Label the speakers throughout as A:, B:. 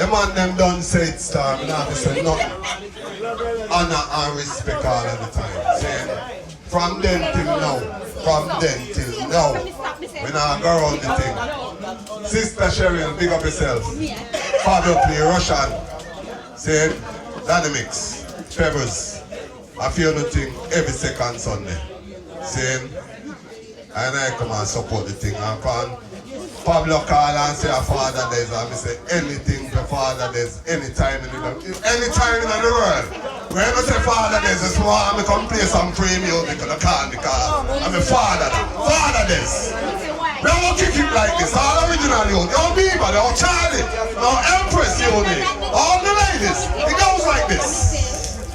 A: man them done say it's time, and I say nothing. Honor and respect all of the time. Saying, from then till now, when I go around the thing. Sister Cheryl, big up yourself. Father play Russian. Saying, Dynamics, Pebbles. I feel nothing every second Sunday. Saying, and I come and support the thing. And Pablo call and say a Father Days, and I say anything for Father Days, anytime in the world. When I say Father Days, it's more I come play some free music and I can't because I'm a Father Days. We don't kick it like this, all original unit, all Bieber, all Charlie, all Empress unit, all the ladies. It goes like this.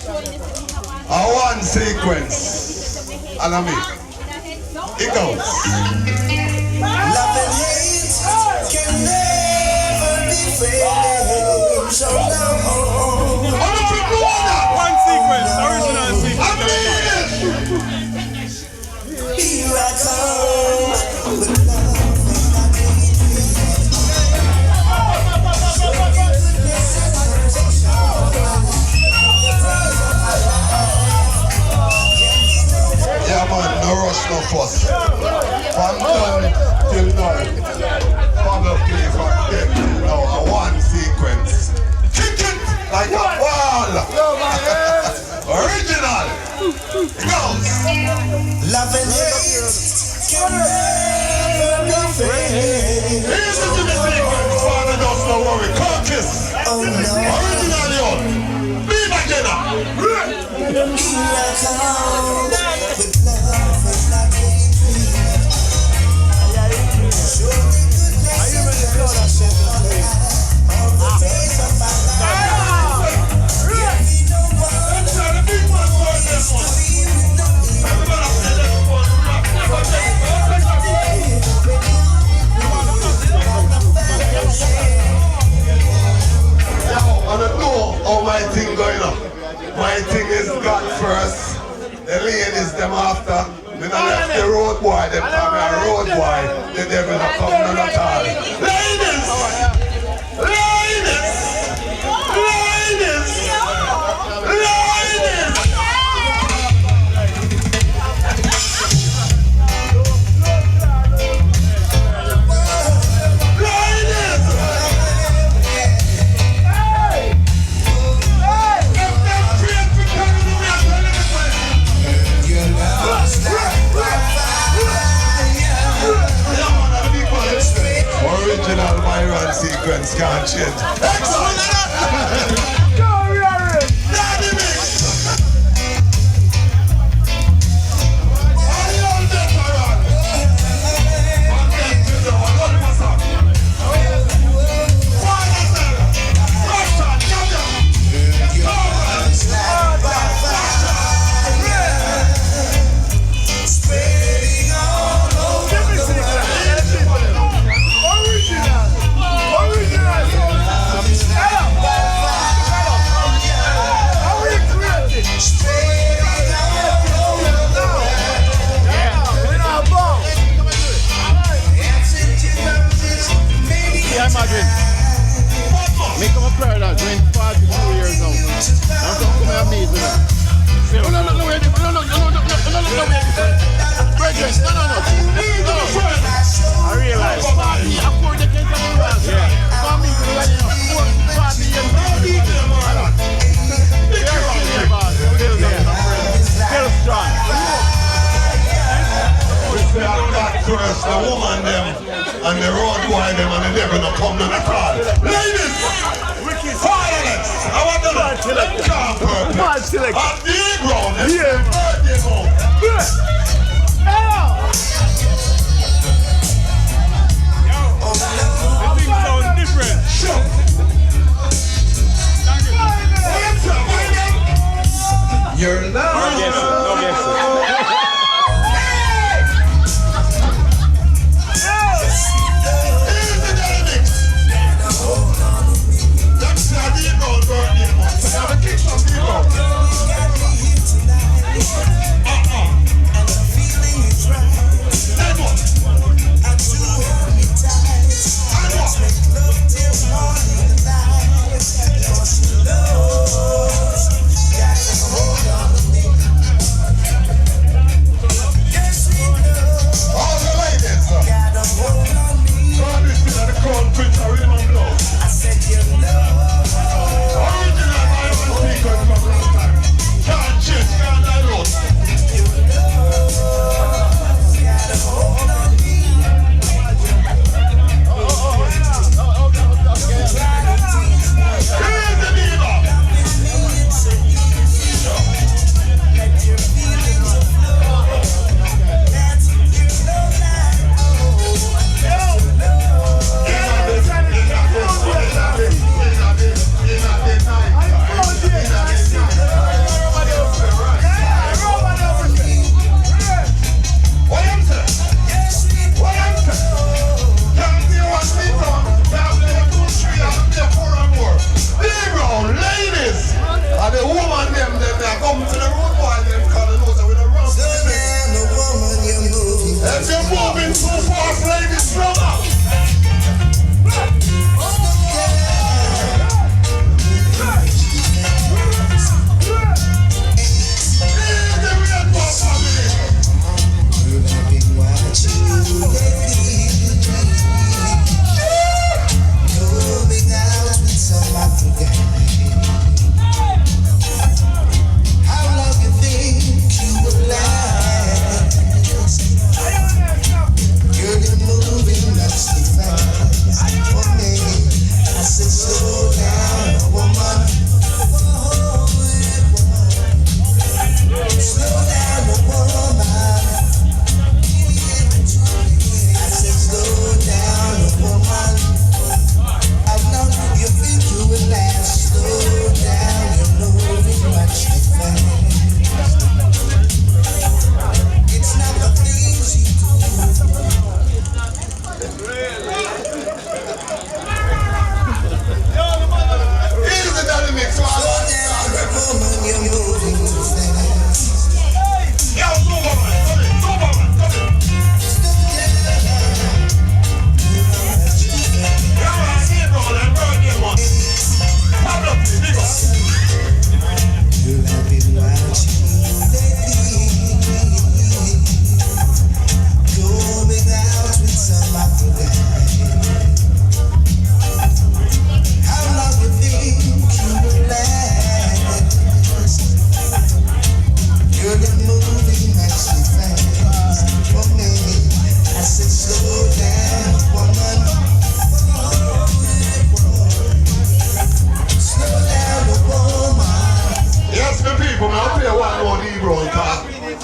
A: A one sequence. And I mean, it goes.
B: Love and hate can never be friends. So no.
C: One sequence, original sequence.
B: Here I come with love.
A: Yeah man, no rush, no fuss. From done till now, probably from then till now, a one sequence. Kick it like a wall. Original. It goes.
B: Love and hate can never be friends.
A: Here's the sequence. Father does no worry. Carcass.
B: Oh no.
A: Original yon. Be my dinner.
B: Here I come with love and not hatred. Show me goodness and mercy all the days of my life. Give me no one to be with no
A: I don't know how my thing going on. My thing is God first, the ladies them after. Then I left the road boy, them come a road boy, the devil not come none at all. Ladies! Ladies! Ladies! Ladies! Original Byron sequence can't change. Excellent! Go, Byron! Daddy mix! All the old veteran! One get to the one, what was up? Russian, spreading all over the world.
C: Yeah, imagine. Me come up here that 42 years old. I'm going to come and meet with them. No, wait. Brethren, no. I realize. Of course, they can't come around. Yeah. Come meet with them. 40 years old. Still strong.
A: We say I got first, the woman them, and the road boy them, and the devil not come none at all. Ladies! Violence! I want them to can't purpose. At the ground, birthday home.
C: The thing sounds different.
A: Sure. You're love.
C: No guessing.
A: Have a kick some people. Easy dynamics. So yo, Superman, come in.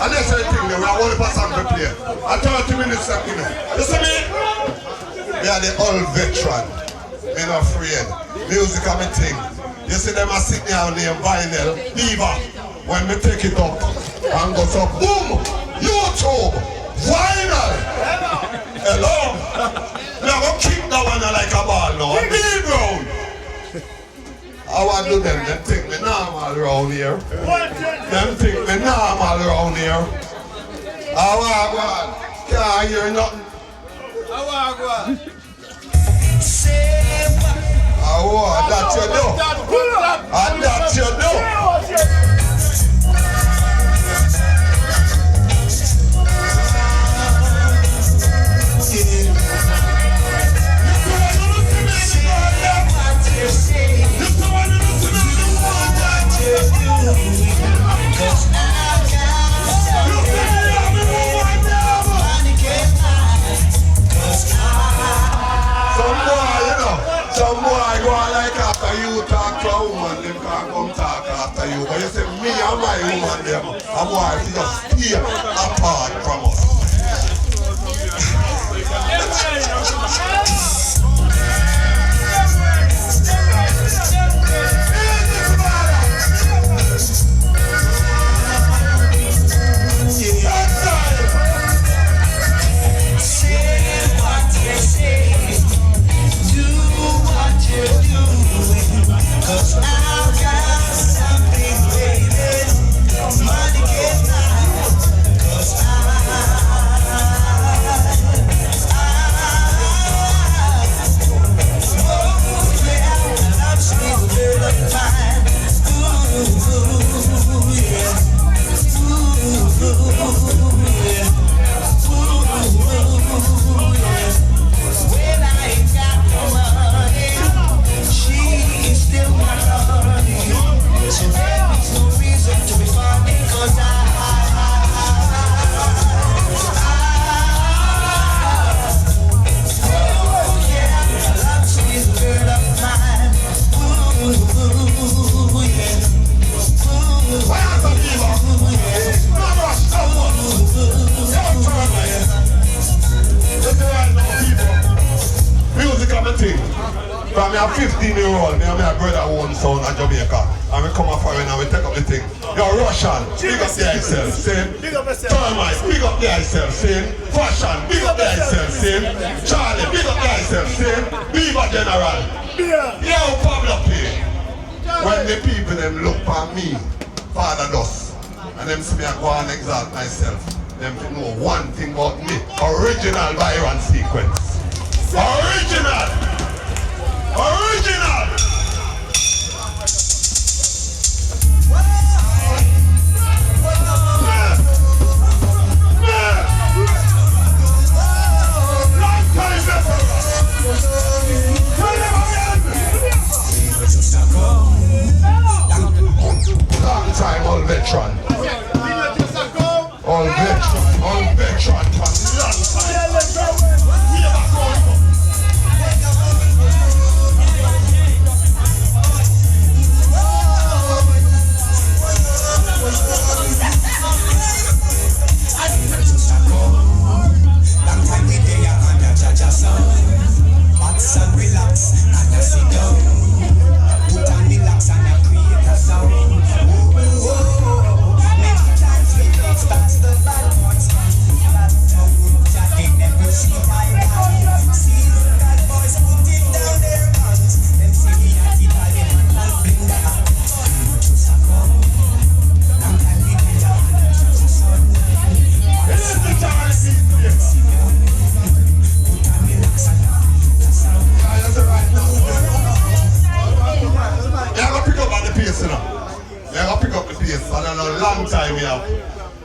A: And that's the thing, we are only for song to play. And 30 minutes to play. You see me? We are the old veteran. Me not afraid. Music are my thing. You see them are sitting down there vinyl, Diva. When me take it up and go so boom! YouTube! Vinyl! Hello? Now go kick that one like a ball now. Big round! I want to do them think me normal around here. Them think me normal around here. I want can't hear nothing. I want that you do. And that you do. Some boy go on like after you talk to a woman, them can't come talk after you. But you say me and my woman, them, a boy just stay apart from us.
B: Cause I've got something waiting, money can buy. Cause I'm still good of mine. Ooh, yeah. When I ain't got no money, she's still my honey. So there's no reason to be funny, cause I'm still good of mine. Ooh, yeah.
A: Music and the thing. From me a 15-year-old, me and my brother own sound in Jamaica. And we come up foreign and we take up the thing. You're Russian, big up the yourself, see? Termite, big up the yourself, see? Fashion, big up the yourself, see? Charlie, big up the yourself, see? Beaver General. Yo, Pablo P. When the people them look for me, Father does, and them see me I go and exalt myself, them to know one thing about me. Original Byron sequence. Original! Original! Long time, all veteran. All veteran, for long time. We have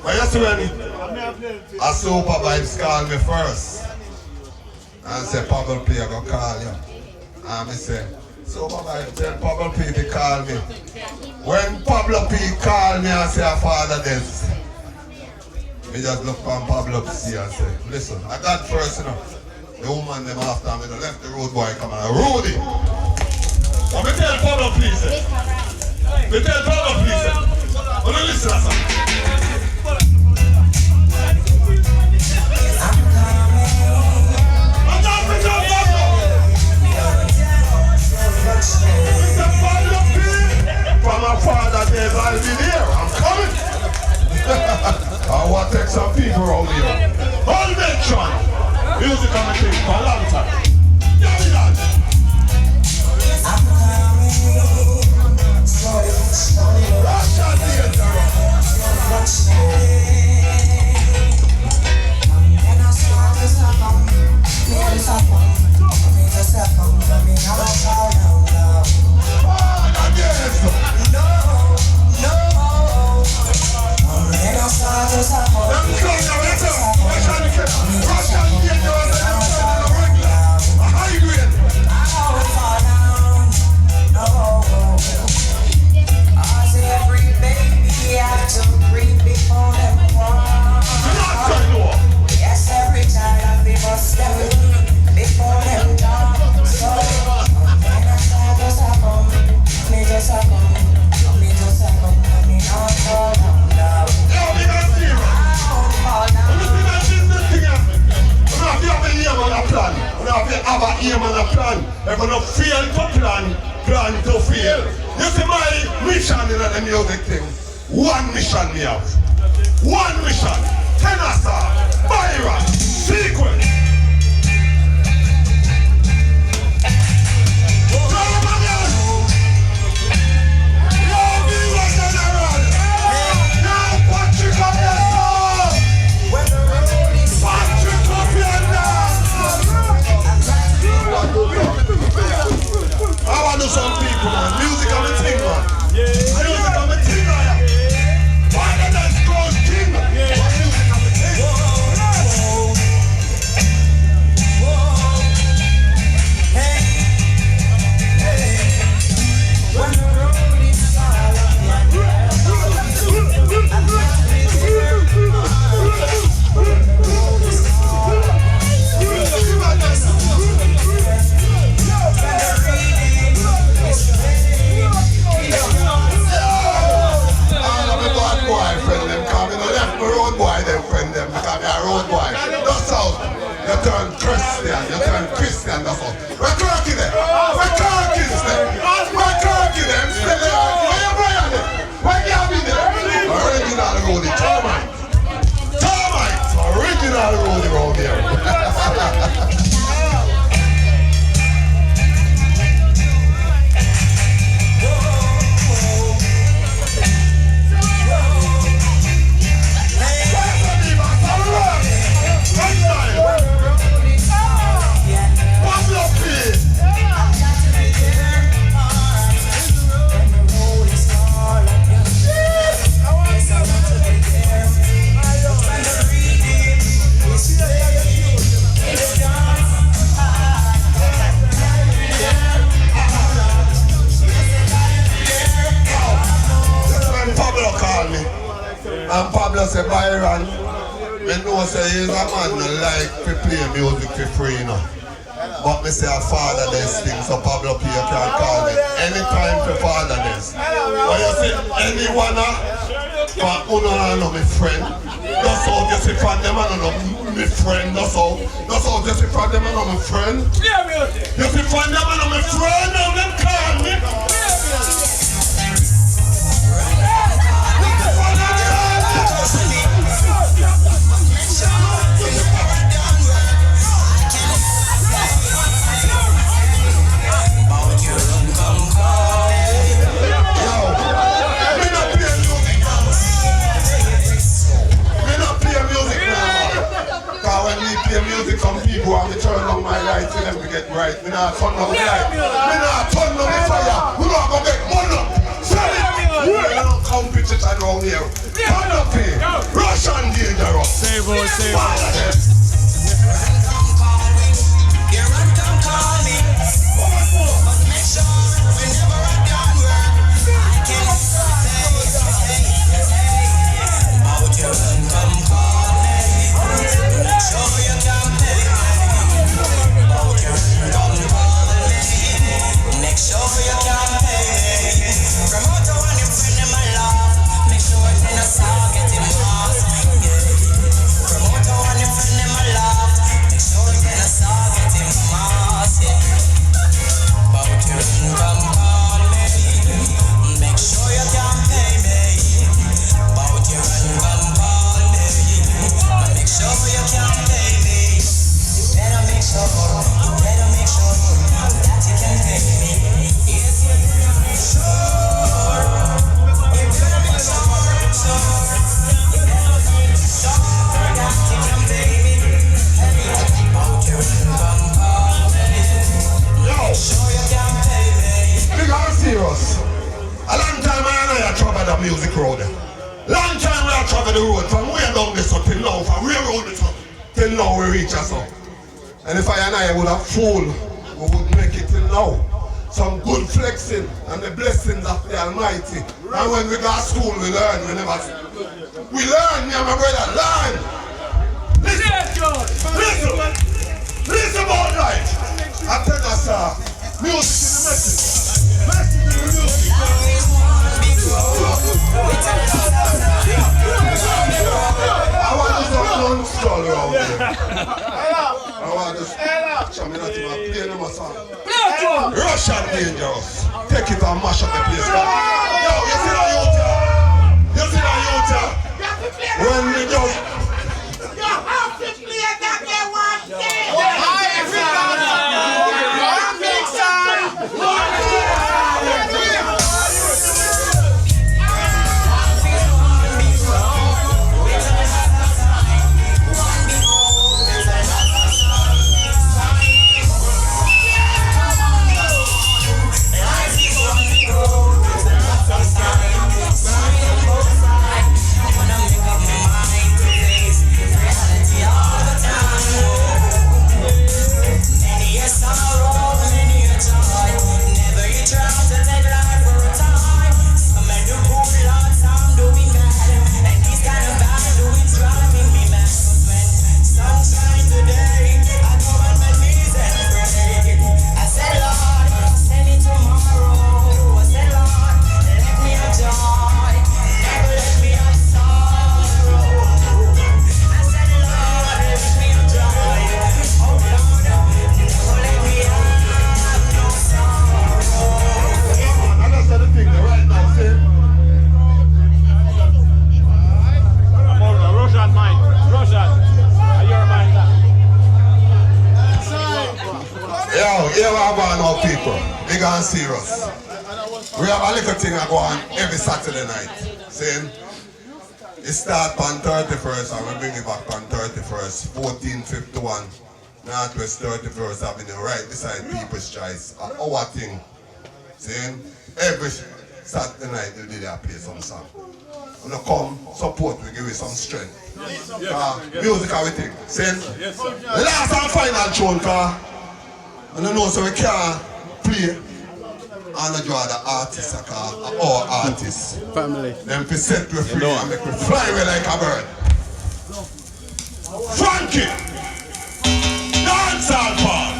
A: But you see when a Super Vibes called me first and say, Pablo P, I go call you. And I say, Super Vibes, tell Pablo P to call me. When Pablo P called me and say, Father this, me just look from Pablo P and say, listen, I got first, you know. The woman them after me, they left the road boy come on, Rudy. So me tell Pablo please. Me tell Pablo please. Oh, no, listen to something. From my father days, I'll be there. I'm coming. I want to take some people around here. Hold mention. Music on the thing for a long time. Yeah, we done. I'm coming. Russian plan to fail. You see my mission in the music thing. One mission me have. One mission. Tenasa, Byron, sequence. Some people, man. Music on the thing, man. Music on the thing, man. Why did that go thing? Music on the thing. Hey, hey. When the road is all you turn Christian, that's all. We're talking them. We're talking them. We're talking them. Where you Brian them? Where you have been there? Original Roadie, Termite. Termite. Original Roadie around here. And Pablo say, Byron, I know say he's a man who like to play music for free, you know. But me say a father this thing, so Pablo P, you can call me anytime for father this. But you see, anyone for Uno know my friend. That's how you see from them and know my friend, that's how you see from them and know my friend. You see from them and know my friend, now them call me. Music, some people have to turn on my light for them to get right. Me not turn on the light. Me not turn on the fire. We not gonna get burn up. Sell it. We don't come pictures around here. Turn up here. Rush Russian dangerous.
C: Save out, save
A: All
C: out.
A: of them.
B: You run, come call me. But make sure whenever I'm done work, I can say, out you run, come call me. Make sure you can pay me. Out you run, come call me. Make sure you can pay me. Promote one your friend in my love. Make sure it's in a song, get him lost. Promote one your friend in my love. Make sure it's in a song, get him lost. But you come call me. Make sure you can pay me. But you come call me. Make sure you can pay me. You better make sure that you can pay me. Yes, you better make sure. You better make sure. You better make sure that you can pay me. But you come call me. Make sure you can pay me.
A: Big and serious. A long time I travel the music road. Long time we have traveled the road from way down this up till now, from way road this up till now we reach us up. And if I and I would have fooled, we would make it till now. Some good flexing and the blessings of the Almighty. And when we got school, we learn. We learn, me and my brother, learn. Listen about life. I tell us, music is the message. Message is the music. I want to start non-skull around here. I want to start me not to play no more song. Russian dangerous. Take it and mash up the place. Yo, you see that youth here? You see that youth here? When we just...
D: You have to play that they want to say.
A: Here we are going now, people. Big and serious. We have a little thing I go on every Saturday night. Saying it start on 31st and we bring it back on 31st. 1451 Northwest 31st Avenue, right beside People's Choice. Our thing. Saying every Saturday night we do that play some song. When you come, support, we give you some strength. Music everything. Saying the last and final tune, and I know so we can't play and draw the artists, our artists.
C: Family.
A: Them to set we free and make we fly away like a bird. Frankie! Dance all part!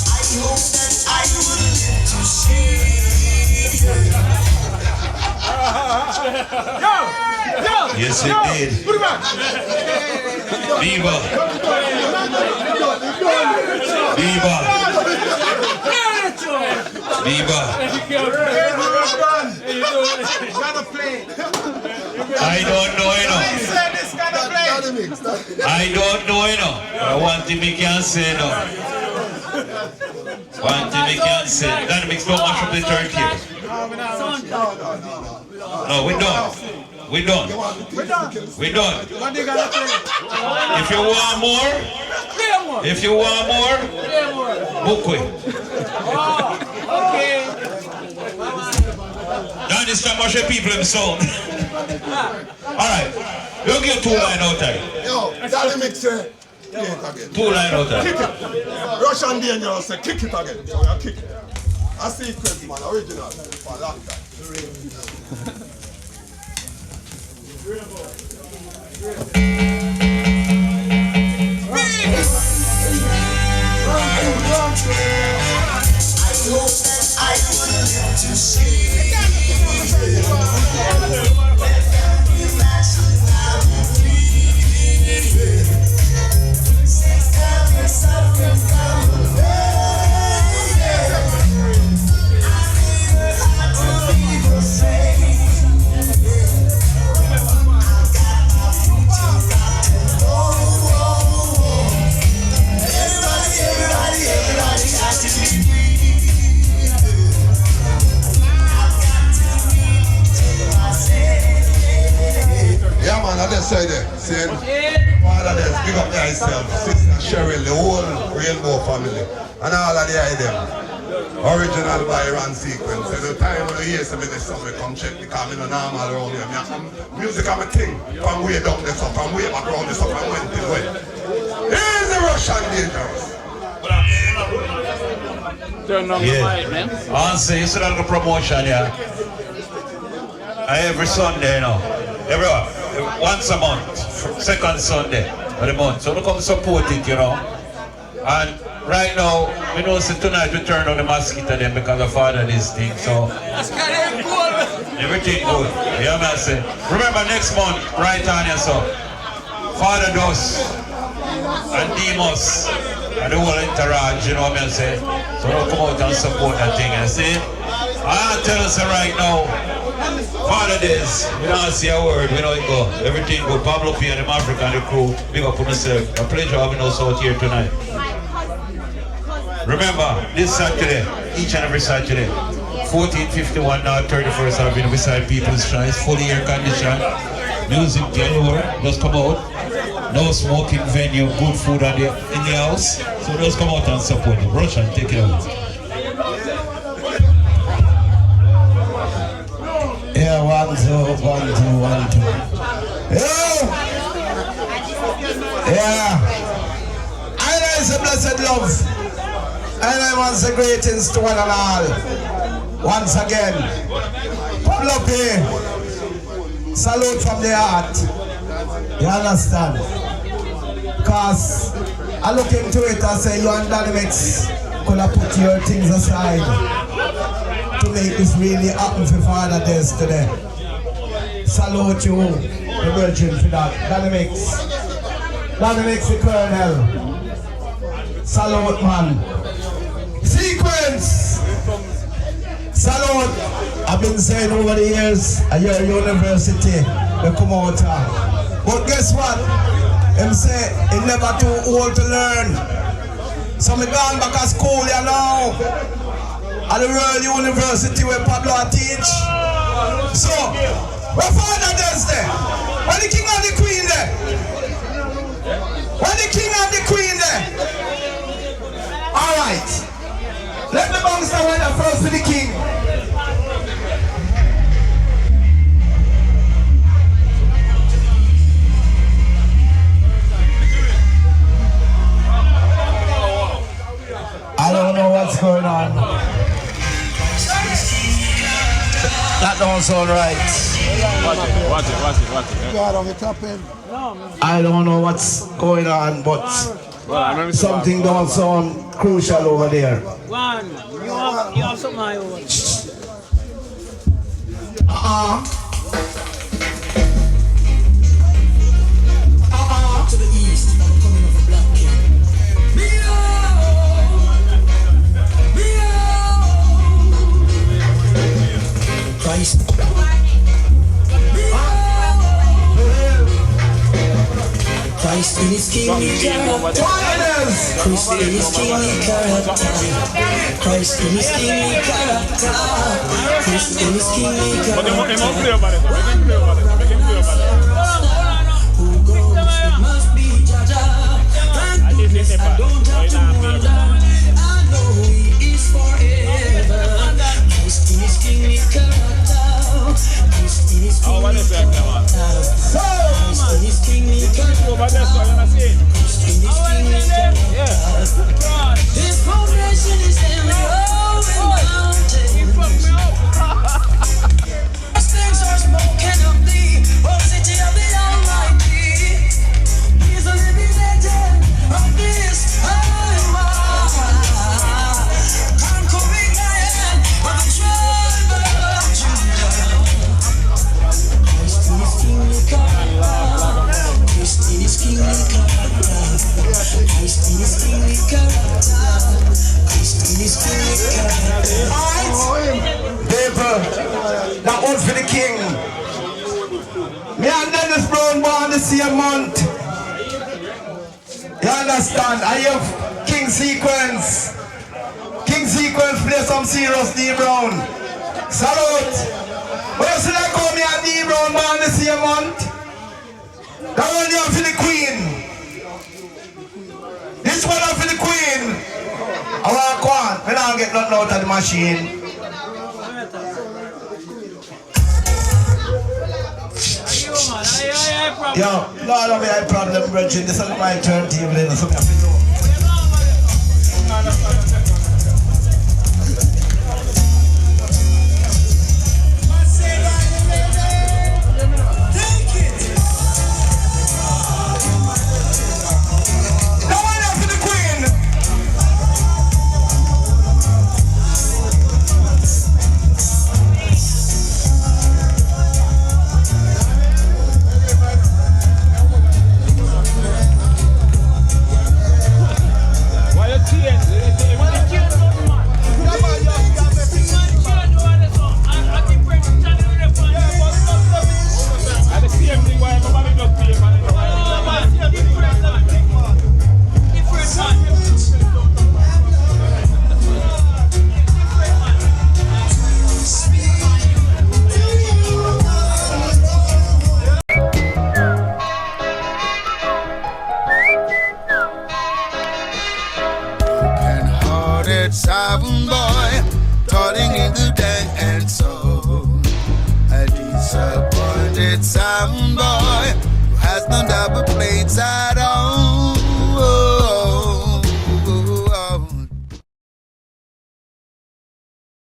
B: I hope that I will get to see.
E: Yes, it did. Viva. Viva. Viva. I don't know, you know. I don't know, you know. But one thing we can say, no. One thing we can say. Dynamics don't mash up the turkey. No, we're done. We're done. We're done. If you want more, book it.
D: Okay.
E: Now this time, mash up people in the sound. Alright, you get 2 line out there.
A: Yo, Daddy Mix say, kick it again.
E: 2 line out there.
A: Kick it. Russian Dangerous say, kick it again. So we kick it. A sequence, man, original for a long time.
B: I would live to see
A: Say that, saying, Father, let's big up thyself, Sister Cheryl, the whole Rainbow family, and all of the item. Original Byron sequence. At the time when you hear some of this song, we come check because I'm normal around here. Music I'm a thing, from way down this up, from way back around this up, and went till when. Here's the Russian Dangerous.
C: Turn on the mic, man.
E: Answer, you see that promotion, yeah? Every Sunday, you know. Everyone. Once a month, second Sunday of the month. So look come support it, you know. And right now, we know so tonight we turn on the mosquito then because of Father this thing. So everything good. Yeah, man. Say. Remember next month, right on your son. Father Dos and Demos and the whole entourage, you know what I'm saying? So don't come out and support that thing. And see, I tell us right now. Father days, we don't see a word, we know it go. Everything good. Pablo P and the Africa and the crew, big up on yourself. A pleasure having us out here tonight. Remember, this Saturday, each and every Saturday, 1451 now, 31st Avenue, beside People's Choice, fully air conditioned, music galore, just come out. No smoking venue, good food in the house. So just come out and support them. Russian, take it out.
B: Yeah, 1, 2, 1, 2, 1, 2. Yeah. I know it's a blessed love. I know once a greetings to one and all. Once again. Pablo P. Salute from the heart. You understand? Because I look into it and say you and Dynamics could have put your things aside to make this really happen for Father Days today. Salute you, the virgin, for that. Dynamics the Colonel. Salute, man. Sequence! Salute! I've been saying over the years, at your university, we come out here. But guess what? Them say, it's never too old to learn. So me gone back to school, you know. At the Royal University where Pablo teach. So, where Father does there? Where the King and the Queen there? Where the King and the Queen there? Alright. Let the bangster weather first to the King. I don't know what's going on. That don't sound right.
C: Watch it.
B: I don't know what's going on, but something don't sound crucial over there.
F: One, you have something I over.
B: To the east, I'm coming off a black king. Christ. Christ in his kingly character. Christ in his kingly character. Christ in his kingly character. Christ in his kingly character. Who goes, it must be Jaja. And goodness, I don't have to wonder. I know he is forever. Christ in his kingly character. Christ in his kingly character.
G: same month. You understand? I have King Sequence. King Sequence play some serious D Brown. Salute. Where should I come here D Brown man the same month? That one you for the Queen. This one for the Queen. I want to go on. I don't get nothing out of the machine. Yo, Lord of me, I problem, Bridget. This is my turntable. So I have to know.
H: Sound boy, calling in the dance soul. A disappointed sound boy who has no double plates at all.